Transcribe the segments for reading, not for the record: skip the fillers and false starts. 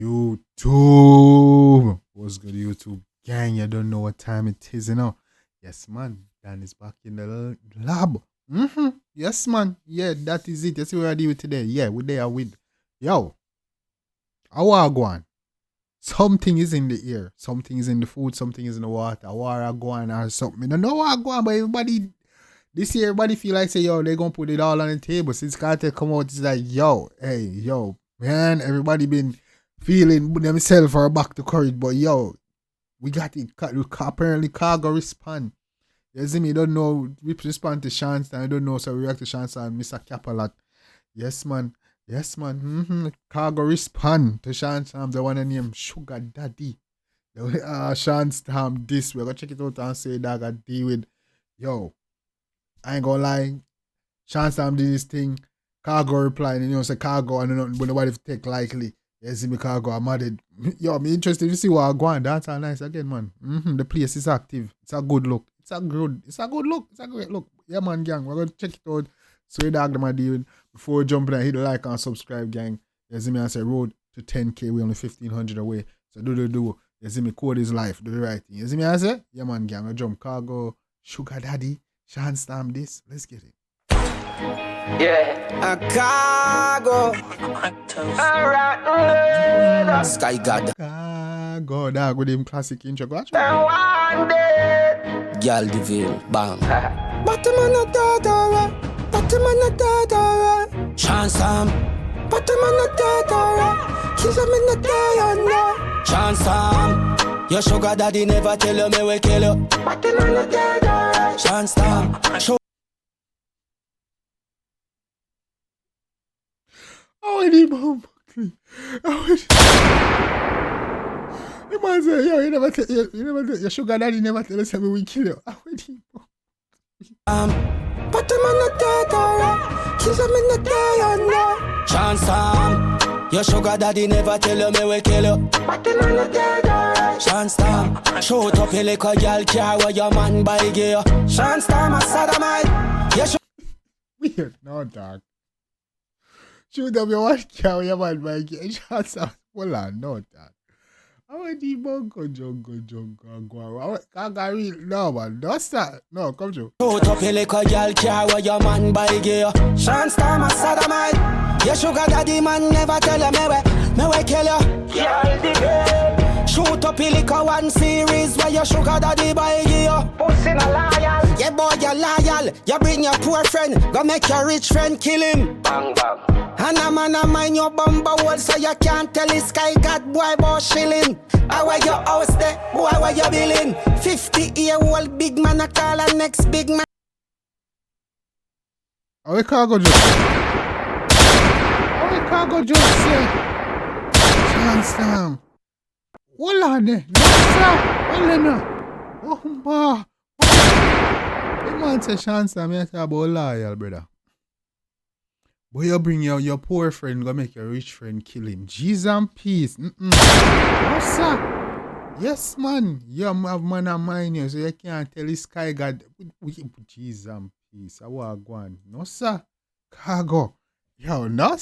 YouTube. What's good, YouTube gang? You don't know what time it is, you know. Yes, man. Dan is back in the lab. Yes, man. Yeah, that is it. That's what I do today. Yeah, we're there with. Yo, how are you going? Something is in the air. Something is in the food. Something is in the water. War are going or something. I don't know what going, but everybody, this year, everybody feel like say, yo, they're going to put it all on the table. Since Carter come out, it's like, yo, hey, yo, man, everybody been feeling themselves are back to courage, but yo, we got it. Apparently, Khago respond. You see me? Don't know. We respond to Shawn. I don't know. So we react to Shawn and Mr. Cap a lot. Yes, man. Yes, man. Khago respond to Shawn. They want to name Sugar Daddy. Shawn Stamp this. We're going to check it out and say that I deal with. Yo, I ain't gonna lie. Shawn Stamp did this thing. Khago replied, and say Khago, and nobody take likely. Yes, me Khago, I'm mad. Yo, me interested to see what I go on. That's all nice again, man. The place is active. It's a good look. It's a good look. It's a great look. Yeah, man, gang. We're gonna check it out. So you dog them are doing. Before jumping and hit the like and subscribe, gang. You see me, I say road to 10K. We only 1,500 away. So do. You see me, code is life. Do the right thing. You see me, I say? Yeah, man, gang. I jump Khago, Sugar Daddy, Shawn Stamp this. Let's get it. Yeah, a Khago, a Sky God, Khago, dog with him classic intro. Girl 𝐑𝐄𝐿, bang. But the man not dead, alright. But the man not dead, alright. Shawn Stamp. But the man not dead, alright. Kill them in the day, alright. Shawn Stamp. Your sugar daddy never tell you me we kill you. But the man not dead, alright. Shawn Stamp. Oh, I need bomb. The man say, yo, you never tell your sugar daddy never tell us we kill you. Oh, I need bomb. But the man not dead, alright. Kill them in the day, alright. Shawn Stamp. Your sugar daddy never tell you me we kill you. But the man not dead, alright. Shawn Stamp. Shoot up your little girl car where your man buy gear. Shawn Stamp a sodomite. Weird, no dog. Shoot up your one car where your man buy gear. Shawn Stamp. Hold on, no dog. I want the bunko jungle. No man, don't start. No, come through. Shoot up your little girl car where your man buy gear. Shawn Stamp a sodomite. Your sugar daddy man never tell you me we kill you. Shoot up your little one series where your sugar daddy buy gear. Pussy no loyal. Yeah boy you loyal. You bring your poor friend, go make your rich friend kill him. Bang bang. And a man a mind your bumper hole so you can't tell his sky god boy about shilling. How where your house there, boy where you billing. 50-year-old big man a call a next big man. Oh, we can't go just. Khago just say Shawn Stamp. Hold on there. No, sir. Hold on now. Oh, ma. The man say Shawn Stamp, you talk about loyal, brother. But you bring your poor friend, go make your rich friend kill him. Jeez and peace. No, sir. Yes, man. You have man and mind you, so you can't tell this sky god. Jeez and peace. I want to go on. No, sir. Khago. Yo, no.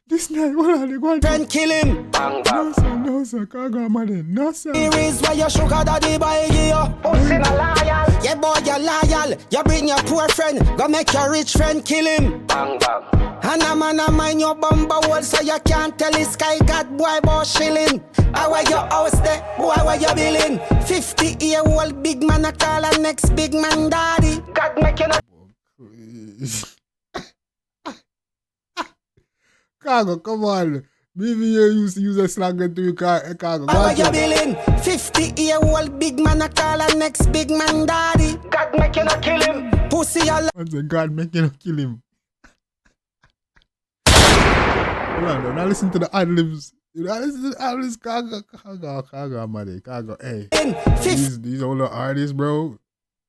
This night, what are they going to friend kill him. Bang bang. No, sir. Khago, man. No, sir. Series where your sugar daddy buy gear. Pussy no loyal. Yeah, boy, you loyal. You bring your poor friend, go make your rich friend kill him. Bang bang. And a man a mind your bumper hole so you can't tell his sky god boy about shilling. How where your house there, boy where you billing. 50-year-old big man a call a next big man daddy. God make you not. Khago, come on. Maybe you used to use a slang to you, Khago. How you billing? 50-year-old big man a call a next big man daddy. God make you not kill him. Pussy all. God make you not kill him. Hold on, now listen to the ad-libs. You know, listen to the ad-libs, Khago, buddy. Khago, hey. These older artists, bro.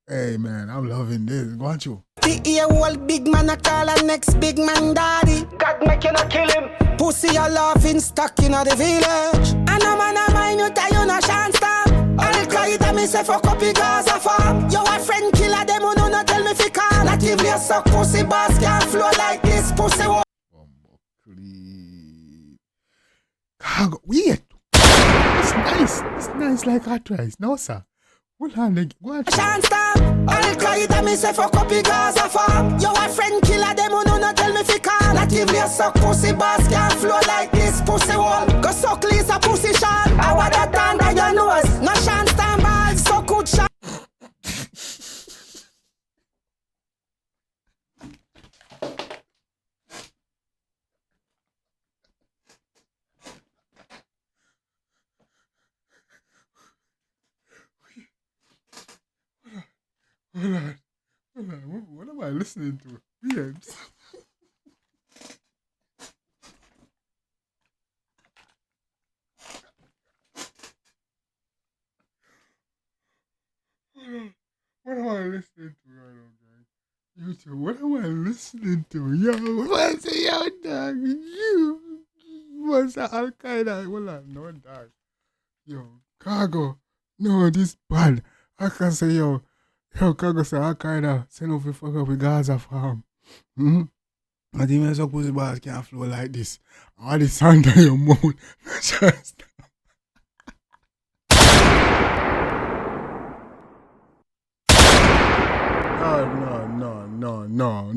Hey, man, I'm loving this. Go on, you. 50-year-old big man a call a next big man daddy. God make you not kill him. Pussy a laughing stuck in the village. And a man a mind you tell you no Shawn Stamp. I'll cry it and me say fuck up your Gaza farm. You a friend killer them who no tell me fi call. Not even a suck pussy boss can't flow like this pussy. Please. Khago, wait. It's nice. It's nice like hot rice. No, sir. Hold on, go on. Shawn stop. Al-Qaeda me say fuck up Gaza farm. Yo a friend killer them who no tell me fi call. Natively a suck pussy boss can't flow like this pussy wall. Go suck Lisa pussy Shawn. I want that under your nose. No Shawn stand balls so good Shawn. Hold on. What am I listening to? Weird. What am I listening to right now, guys? YouTube, what am I listening to? Yo, what's it, yo, dog? You was Al Qaeda. Hold on, no, dog. Yo, Khago. No, this bad. I can say, yo, Khago say Al Qaeda. Send off the fuck up with Gaza farm. I think so pussy bars can't flow like this. All the sand on your mouth. Just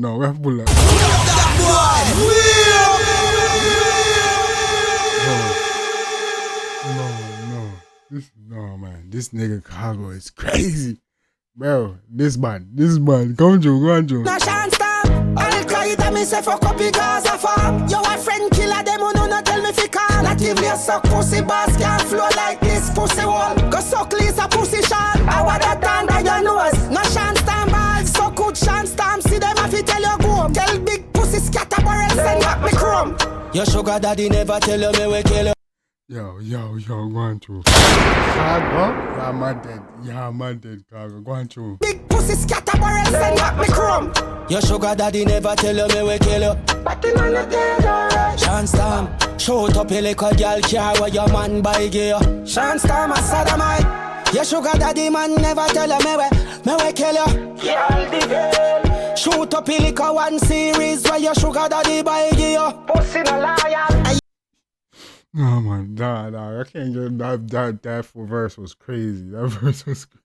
No, we have to pull up. No, man. This nigga Khago is crazy. Bro, this man. Come Joe, go on, Joe. No Shawn stop. Al-Qaeda me say fuck up Gaza farm. Yo a friend killer them who no tell me fi call. Natively a suck pussy boss can't flow like this pussy wall. Go suck Lisa pussy Shawn. I want that under your nose. No Shawn stand balls so good Shawn stamp. See them if you tell you go home. Tell big pussy scatter barrel send back me chrome. Your sugar daddy never tell you me we kill you. Yo, go on through. Khago, yeah, man dead, Khago, go on through. Big pussy scatter barrel send back me chrome. Your sugar daddy never tell you me we kill you. But the man not dead, alright. Shawn Stamp, shoot up a little girl car where your man buy gear. Shawn Stamp a sodomite. Your sugar daddy man never tell you me we kill you. Yeah, the girl. Shoot up a little one series where your sugar daddy buy gear. Pussy no liar. No, man, I can't get that full verse was crazy. That verse was crazy.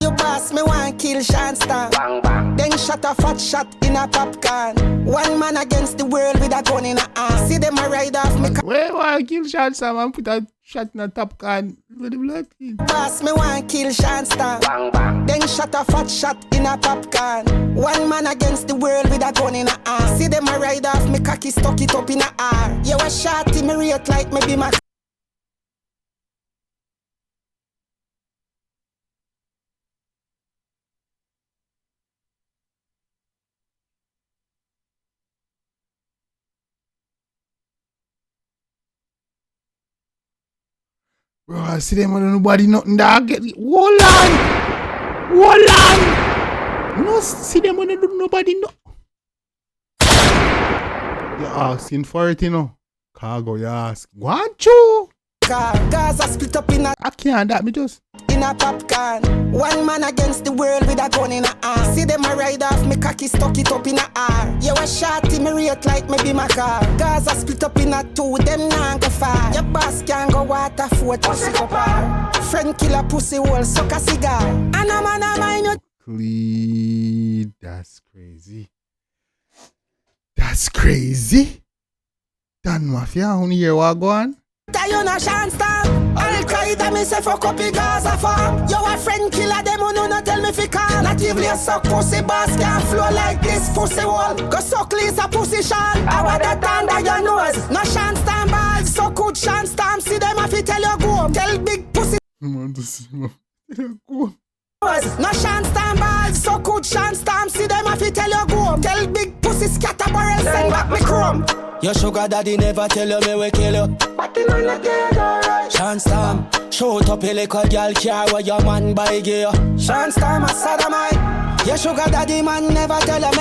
You boss me want kill Shawn Stamp. Bang bang. Then shot a fat shot in a popcorn. One man against the world with a gun in a hand. See them a ride off me. Wait, why kill Shawn Stamp and put a shot in a top can with the blood in? Boss me want kill Shawn Stamp. Bang bang. Then shot a fat shot in a popcorn. One man against the world with a gun in a hand. See them a ride off me cocky stuck it up in a R. You a shot in me rate like me be my. Bro, I see them and nobody nothing dog. Hold on. No, see them and nobody no. You asking for it, you know. Khago, you ask. Go on, chew. Gaza split up in a. I can't that me just. In a popcorn. One man against the world with a gun in a hand. See them a ride off me cocky stuck it up in a R. You a shot in me rate like me be my car. Gaza split up in a two, them nah go far. Your boss can go water for pussy go bar. Friend killer pussy hole suck a cigar. And a man a mind you. Clean. That's crazy. That's crazy. Dan Mafia, only hear what go on? You no Shawn Stamp. Al-Qaeda me say fuck up Gaza farm. You a friend killer them who no tell me fi call. Natively a suck pussy boss can't flow like this pussy wall. Go suck Lisa pussy Shawn. I want that under your nose. No Shawn Stamp balls so good Shawn Stamp. See them if you tell you go home. Tell big pussy Go. no Shawn Stamp balls so good Shawn Stamp. See them if you tell you go home. Tell big pussy scatter barrel send back me chrome. Your sugar daddy never tell you me we kill you. But the man not dead, alright. Shawn Stamp, shoot up a little girl car where your man buy gear. Shawn Stamp a sodomite. Your sugar daddy man never tell you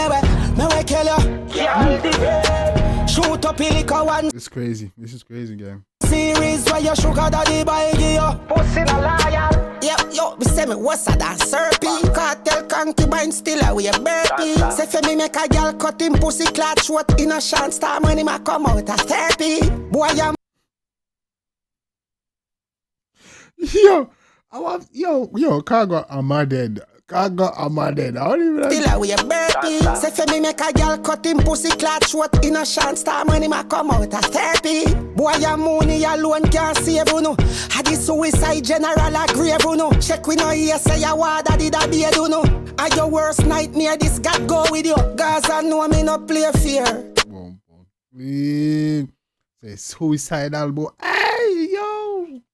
me we kill you. Yeah, the girl. Shoot up a little one. This is crazy game. Series where your sugar daddy buy gear. Pussy no liar. Yo, me say me what's a dance serpy. Cartel concubine still a way burpee. Say for me make a girl cut him pussy clat short in a Shawn Stamp when him a come out a therapy. Boy, I'm Yo, I want yo, Khago, am I dead? Khago, am I dead? I don't even know. Still away a burpee. Say for me make a girl cut him pussy clot short in a Shawn star when him a come out of therapy. Boy your money alone can't save you no. Had the suicide general a grave you no. Check we no hear say your water did a beard you no. Are your worst nightmare this God go with you. Gaza know me no play fear. Please. Say suicidal boy. Hey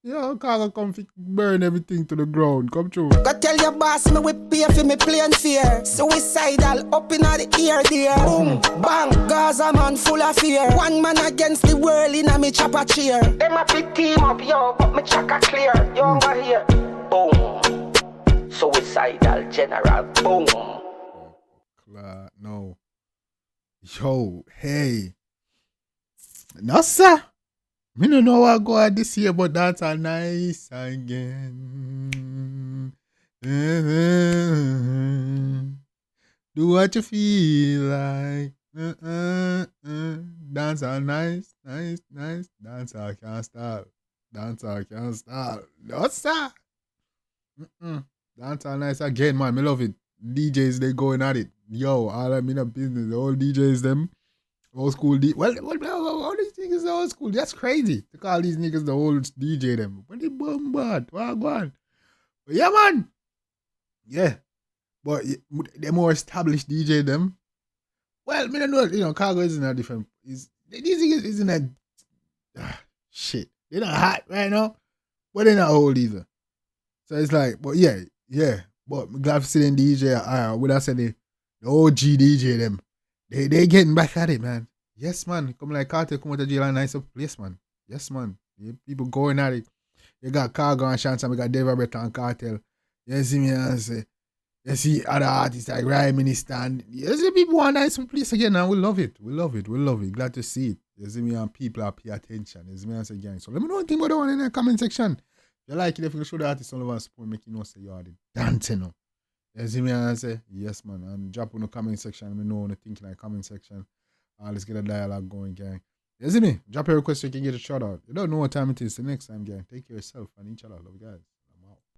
yo, Khago come burn everything to the ground. Come true. Go tell your boss me we pay for me plain fear. Suicidal up in the ear there. Boom, bang, Gaza man full of fear. One man against the world in a me chopper cheer. Them a big team up yo, but me chaka clear. Yo over here. Boom. Suicidal general. Boom. No. Yo, hey. No sir. Me no know what go on this year, but that's a nice again. Do what you feel like. Dance all nice. Dance all can't stop. No sir. Dance all nice again, man. Me love it. DJs they going at it. Yo, all I'm in a business. The old DJs them. Old school all these niggas are old school. That's crazy. To call these niggas the old DJ them. When they bombard. What go on? But yeah, man. Yeah. But the more established DJ them. Well, me don't know, Khago isn't a different. These niggas isn't a shit. They're not hot right now. But they're not old either. So it's like, but yeah. But I'm glad to see them DJ. Would I say the OG DJ them. They getting back at it, man. Yes, man. Come like Carter, come out of jail and nice up place, man. Yes, man. People going at it. You got Khago and Shawn, we got David Bretta and Cartel. You see me and say, you see other artists like Ryan Minister and you see people want nice place again and we love it. Glad to see it. You see me and people are pay attention. You see me and say, gang. So let me know what you think about the one in the comment section. If you like it, if you show the artist all over support, make you know say you are the dancing. You see me and say, yes, man. And drop in the comment section. Let me know what you think in the comment section. Let's get a dialogue going, gang. You see me? Drop your request so you can get a shout out. You don't know what time it is. The next time, gang. Take care of yourself and each other. Love you guys.